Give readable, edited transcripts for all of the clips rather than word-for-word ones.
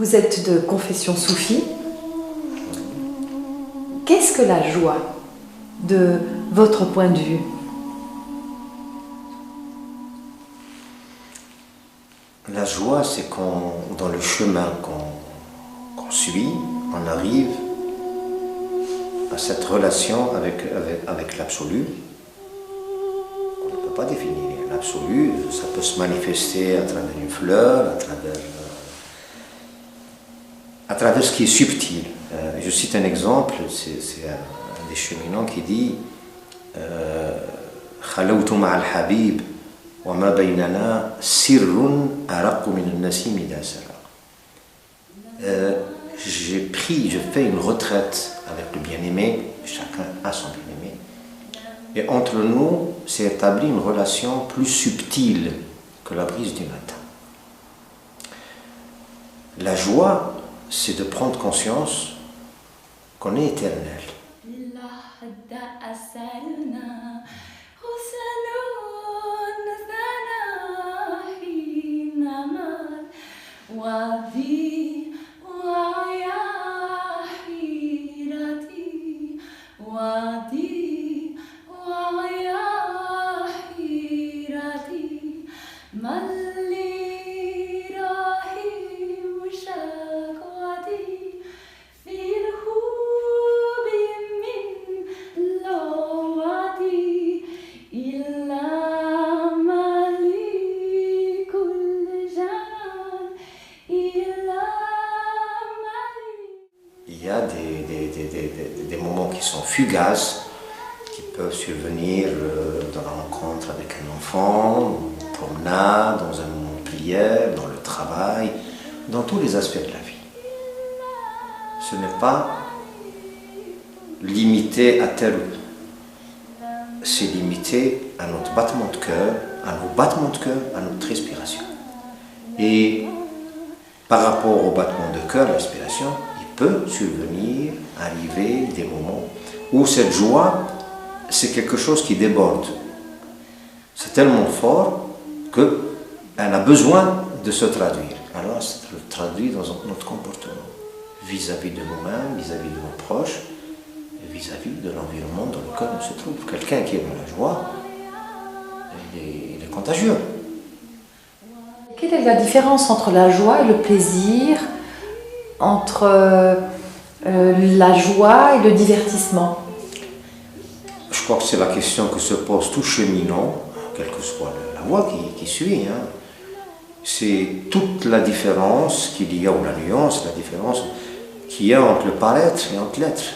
Vous êtes de confession soufie. Qu'est-ce que la joie, de votre point de vue? La joie, c'est quand, dans le chemin qu'on suit, on arrive à cette relation avec l'absolu. On ne peut pas définir. L'absolu, ça peut se manifester à travers une fleur, à travers ce qui est subtil. Je cite un exemple, c'est un des cheminants qui dit خلوت مع الحبيب وما بيننا سر أرق من النسيم إذا سرى. J'ai fait une retraite avec le bien-aimé, chacun a son bien-aimé, et entre nous s'est établie une relation plus subtile que la brise du matin. La joie, c'est de prendre conscience qu'on est éternel. Il y a des moments qui sont fugaces, qui peuvent survenir dans la rencontre avec un enfant, une promenade, dans un moment de prière, dans le travail, dans tous les aspects de la vie. Ce n'est pas limité à tel ou c'est limité à notre battement de cœur, à nos battements de cœur, à notre respiration. Et par rapport au battement de cœur, l'aspiration, peut survenir, arriver des moments où cette joie, c'est quelque chose qui déborde. C'est tellement fort qu'elle a besoin de se traduire. Alors, ça se traduit dans notre comportement, vis-à-vis de nous-mêmes, vis-à-vis de nos proches, vis-à-vis de l'environnement dans lequel on se trouve. Quelqu'un qui est dans la joie, il est contagieux. Quelle est la différence entre la joie et le plaisir, entre la joie et le divertissement? Je crois que c'est la question que se pose tout cheminant, quelle que soit la voie qui suit. Hein. C'est toute la différence qu'il y a, ou la nuance, la différence qu'il y a entre le paraître et entre l'être.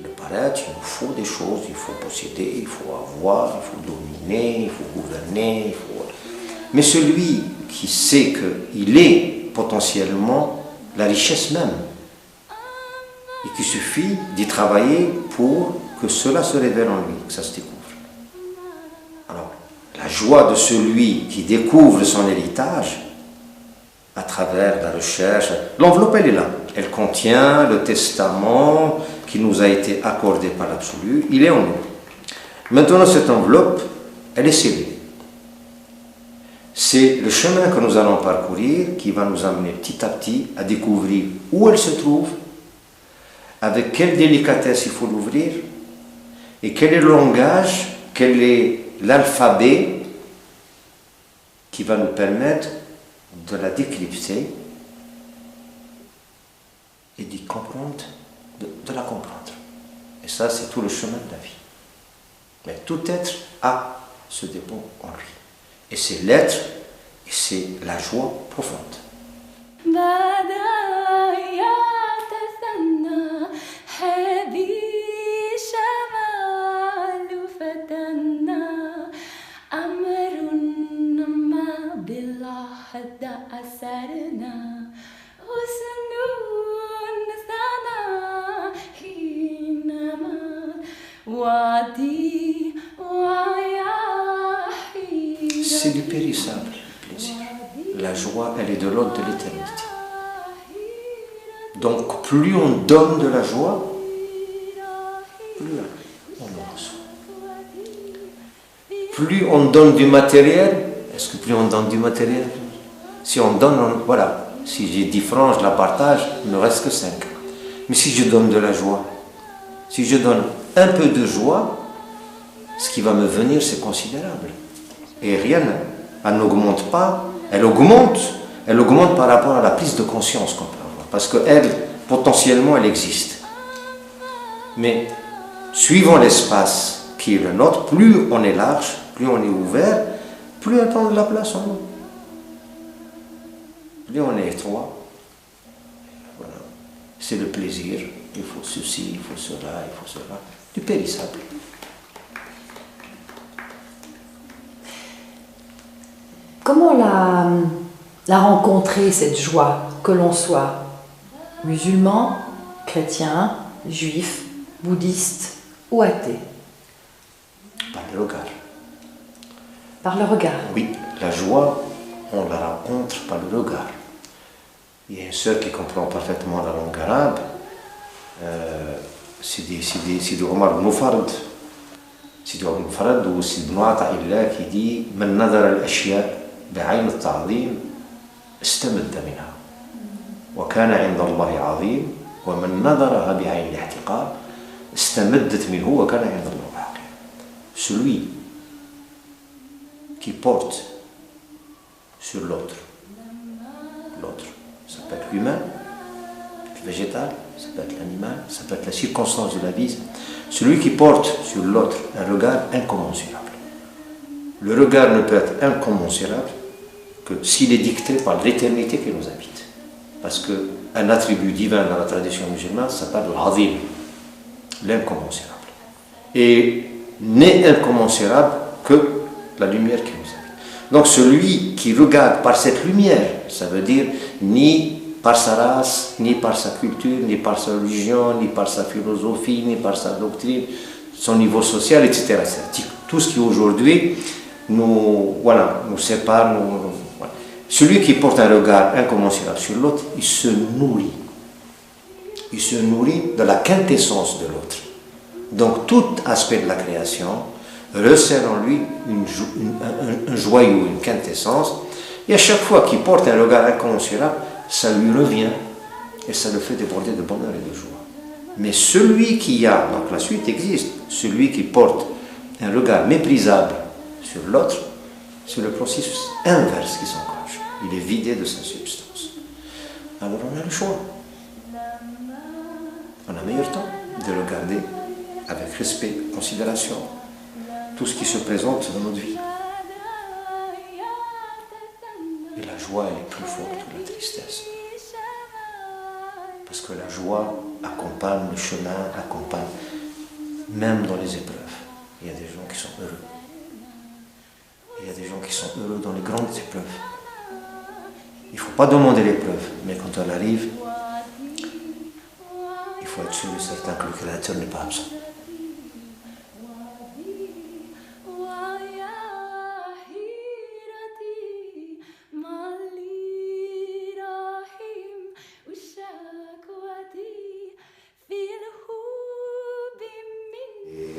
Le paraître, il nous faut des choses, il faut posséder, il faut avoir, il faut dominer, il faut gouverner, Mais celui qui sait qu'il est potentiellement la richesse même et qu'il suffit d'y travailler pour que cela se révèle en lui, que ça se découvre. Alors, la joie de celui qui découvre son héritage à travers la recherche, l'enveloppe elle est là, elle contient le testament qui nous a été accordé par l'absolu, il est en nous. Maintenant cette enveloppe, elle est scellée. C'est le chemin que nous allons parcourir qui va nous amener petit à petit à découvrir où elle se trouve, avec quelle délicatesse il faut l'ouvrir, et quel est le langage, quel est l'alphabet qui va nous permettre de la décrypter et d'y comprendre, de la comprendre. Et ça, c'est tout le chemin de la vie. Mais tout être a ce dépôt en lui. Et c'est l'être, et c'est la joie profonde. C'est du périssable, le plaisir. La joie, elle est de l'ordre de l'éternité. Donc, plus on donne de la joie, plus on en reçoit. Plus on donne du matériel, est-ce que plus on donne du matériel? Si on donne, voilà. Si j'ai 10 francs, je la partage, il ne me reste que 5. Mais si je donne de la joie, si je donne un peu de joie, ce qui va me venir, c'est considérable. Et rien, elle n'augmente pas, elle augmente par rapport à la prise de conscience qu'on peut avoir. Parce qu'elle, potentiellement, elle existe. Mais, suivant l'espace qui est le nôtre, plus on est large, plus on est ouvert, plus elle prend de la place en nous. Plus on est étroit, voilà. C'est le plaisir, il faut ceci, il faut cela, du périssable. Comment la rencontrer, cette joie, que l'on soit musulman, chrétien, juif, bouddhiste ou athée? Par le regard. Par le regard. Oui, la joie, on la rencontre par le regard. Il y a une sœur qui comprend parfaitement la langue arabe, c'est Omar Moufarad. سيدي عمر المفرد وسيدي بن عطاء الله كيدي من نظر الأشياء بعين التعظيم استمد منها وكان عند الله عظيم ومن نظرها بعين الاحتقار استمدت منه وكان عند الله حقير. Celui qui porte sur l'autre, ça peut être l'humain, le végétal, ça peut être l'animal, ça peut être la circonstance de la vie. Celui qui porte sur l'autre un regard incommensurable. Le regard ne peut être incommensurable que s'il est dicté par l'éternité qui nous habite. Parce qu'un attribut divin dans la tradition musulmane s'appelle l'azim, l'incommensurable. Et n'est incommensurable que la lumière qui nous habite. Donc celui qui regarde par cette lumière, ça veut dire ni par sa race, ni par sa culture, ni par sa religion, ni par sa philosophie, ni par sa doctrine, son niveau social, etc. Tout ce qui aujourd'hui nous sépare. Voilà. Celui qui porte un regard incommensurable sur l'autre, il se nourrit. Il se nourrit de la quintessence de l'autre. Donc tout aspect de la création resserre en lui un joyau, une quintessence. Et à chaque fois qu'il porte un regard incommensurable, ça lui revient et ça le fait déborder de bonheur et de joie. Mais celui qui a, donc la suite existe, celui qui porte un regard méprisable sur l'autre, c'est le processus inverse qui s'enclenche. Il est vidé de sa substance. Alors on a le choix. On a meilleur temps de regarder avec respect, considération, tout ce qui se présente dans notre vie. Et la joie, elle est plus forte que la tristesse. Parce que la joie accompagne le chemin, accompagne même dans les épreuves. Il y a des gens qui sont heureux. Il y a des gens qui sont heureux dans les grandes épreuves. Il ne faut pas demander l'épreuve, mais quand elle arrive, il faut être sûr et certain que le Créateur n'est pas absent.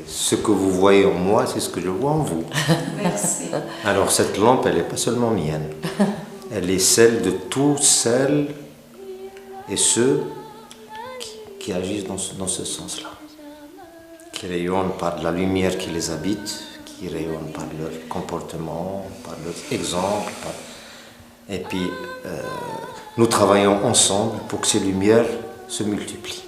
Ce que vous voyez en moi, c'est ce que je vois en vous. Merci. Alors cette lampe, elle n'est pas seulement mienne. Elle est celle de tous celles et ceux qui agissent dans ce sens-là. Qui rayonnent par la lumière qui les habite, qui rayonnent par leur comportement, par leur exemple. Et puis, nous travaillons ensemble pour que ces lumières se multiplient.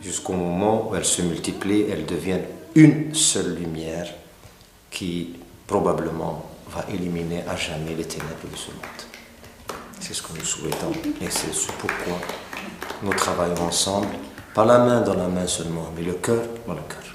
Jusqu'au moment où elles se multiplient, elles deviennent une seule lumière qui probablement va éliminer à jamais les ténèbres de ce monde. C'est ce que nous souhaitons et c'est pourquoi nous travaillons ensemble, pas la main dans la main seulement, mais le cœur dans le cœur.